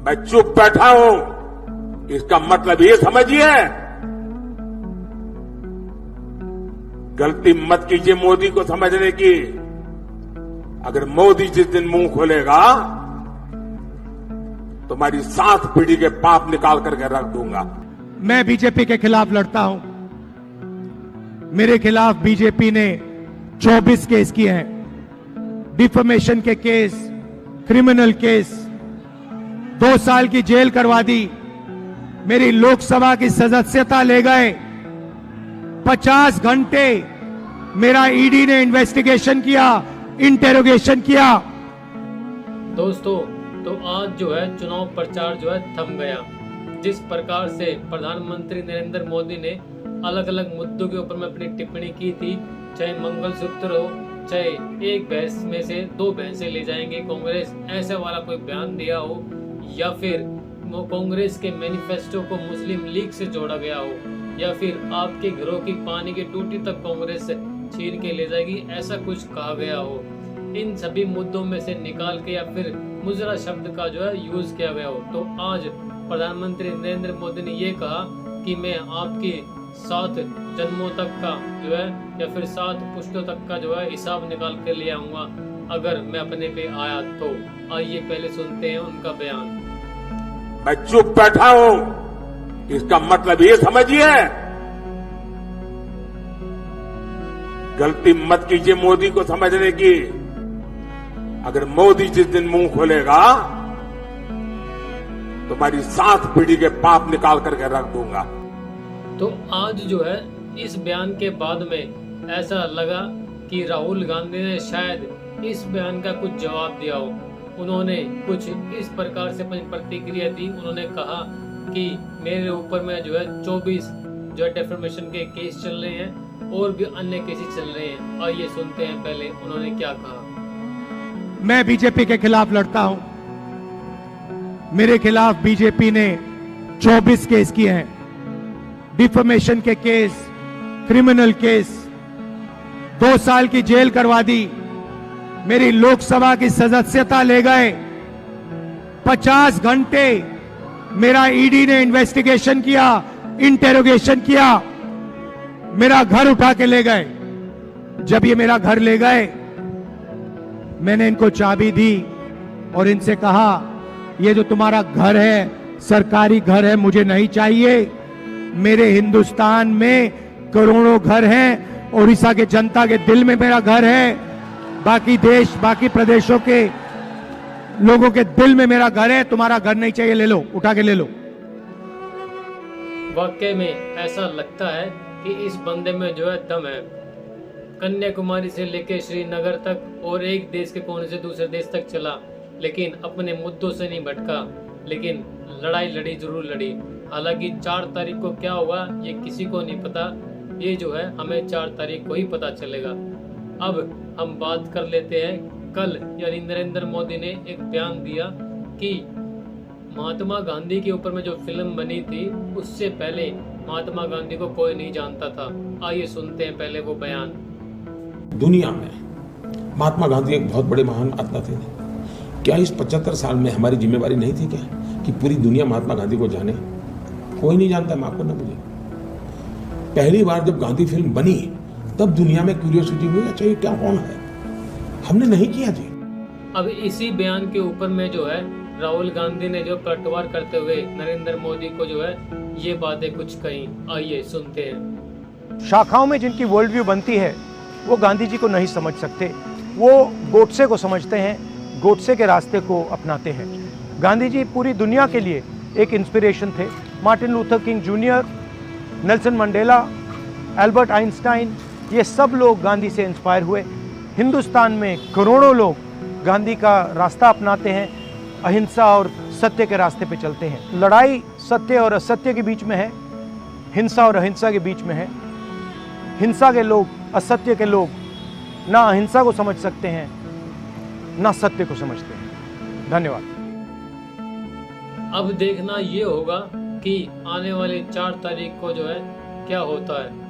मैं चुप बैठा हूं, इसका मतलब ये समझिए, गलती मत कीजिए मोदी को समझने की। अगर मोदी जिस दिन मुंह खोलेगा तो तुम्हारी 7 पीढ़ी के पाप निकाल करके रख दूंगा। मैं बीजेपी के खिलाफ लड़ता हूं। मेरे खिलाफ बीजेपी ने 24 केस किए हैं, डिफेमेशन के केस, क्रिमिनल केस, 2 साल की जेल करवा दी, मेरी लोकसभा की सदस्यता ले गए, 50 घंटे मेरा ईडी ने इन्वेस्टिगेशन किया, इंटेरोगेशन किया। दोस्तों, तो आज जो है चुनाव प्रचार जो है थम गया। जिस प्रकार से प्रधानमंत्री नरेंद्र मोदी ने अलग अलग मुद्दों के ऊपर में अपनी टिप्पणी की थी, चाहे मंगलसूत्र हो, चाहे एक भैंस में से 2 भैंसें ले जाएंगे कांग्रेस, ऐसा वाला कोई बयान दिया हो, या फिर कांग्रेस के मैनिफेस्टो को मुस्लिम लीग से जोड़ा गया हो, या फिर आपके घरों की पानी की टूटी तक कांग्रेस छीन के ले जाएगी, ऐसा कुछ कहा गया हो, इन सभी मुद्दों में से निकाल के या फिर मुजरा शब्द का जो है यूज किया गया हो, तो आज प्रधानमंत्री नरेंद्र मोदी ने ये कहा कि मैं आपकी 7 जन्मों तक का जो है या फिर 7 पुश्तों तक का जो है हिसाब निकाल कर ले आऊंगा अगर मैं अपने पे आया तो। आइए पहले सुनते हैं उनका बयान। मैं चुप बैठा हूं, इसका मतलब ये समझिए, गलती मत कीजिए मोदी को समझने की। अगर मोदी जिस दिन मुंह खोलेगा तो तुम्हारी 7 पीढ़ी के पाप निकाल करके रख दूंगा। तो आज जो है इस बयान के बाद में ऐसा लगा कि राहुल गांधी ने शायद इस बयान का कुछ जवाब दिया हो। उन्होंने कुछ इस प्रकार से अपनी प्रतिक्रिया दी। उन्होंने कहा कि मेरे ऊपर में जो है 24 जो है डिफेमेशन के केस चल रहे हैं और भी अन्य केसेस चल रहे हैं। आइए सुनते हैं पहले उन्होंने क्या कहा। मैं बीजेपी के खिलाफ लड़ता हूं। मेरे खिलाफ बीजेपी ने 24 केस किए हैं, डिफेमेशन के केस, क्रिमिनल केस, 2 साल की जेल करवा दी, मेरी लोकसभा की सदस्यता ले गए, 50 घंटे मेरा ईडी ने इन्वेस्टिगेशन किया, इंटेरोगेशन किया, मेरा घर उठा के ले गए। जब ये मेरा घर ले गए, मैंने इनको चाबी दी और इनसे कहा ये जो तुम्हारा घर है सरकारी घर है, मुझे नहीं चाहिए। मेरे हिंदुस्तान में करोड़ों घर हैं, उड़ीसा के जनता के दिल में मेरा घर है, बाकी देश बाकी प्रदेशों के लोगों के दिल में मेरा घर है। तुम्हारा घर नहीं चाहिए, ले लो, उठा के ले लो। वाकई में ऐसा लगता है कि इस बंदे में जो है दम है। कन्याकुमारी से लेकर श्रीनगर तक और एक देश के कोने से दूसरे देश तक चला, लेकिन अपने मुद्दों से नहीं भटका, लेकिन लड़ाई लड़ी जरूर लड़ी। हालांकि 4 तारीख को क्या हुआ ये किसी को नहीं पता, ये जो है हमें 4 तारीख को ही पता चलेगा। अब हम बात कर लेते हैं, कल यानी नरेंद्र मोदी ने एक बयान दिया कि महात्मा गांधी के ऊपर में जो फिल्म बनी थी उससे पहले महात्मा गांधी को कोई नहीं जानता था। आइए सुनते हैं पहले वो बयान। दुनिया में महात्मा गांधी एक बहुत बड़े महान आत्मा थे। क्या इस 75 साल में हमारी जिम्मेवारी नहीं थी क्या कि पूरी दुनिया महात्मा गांधी को जाने? कोई नहीं जानता, मैं आपको ना मुझे। पहली बार जब गांधी फिल्म बनी तब दुनिया में क्यूरियोसिटी हुई, अच्छा ये क्या कौन है, हमने नहीं किया जी। अब इसी बयान के ऊपर में जो है राहुल गांधी ने जो पलटवार करते हुए नरेंद्र मोदी को जो है ये बातें कुछ कही। आइए सुनते हैं। शाखाओं में जिनकी वर्ल्ड व्यू बनती है वो गांधी जी को नहीं समझ सकते, वो गोडसे को समझते हैं, गोडसे के रास्ते को अपनाते हैं। गांधी जी पूरी दुनिया के लिए एक इंस्पिरेशन थे। Martin Luther king junior, Nelson Mandela, Albert Einstein, ये सब लोग गांधी से इंस्पायर हुए। हिंदुस्तान में करोड़ों लोग गांधी का रास्ता अपनाते हैं, अहिंसा और सत्य के रास्ते पे चलते हैं। लड़ाई सत्य और असत्य के बीच में है, हिंसा और अहिंसा के बीच में है। हिंसा के लोग, असत्य के लोग ना अहिंसा को समझ सकते हैं ना सत्य को समझते हैं। धन्यवाद। अब देखना ये होगा कि आने वाले 4 तारीख को जो है क्या होता है।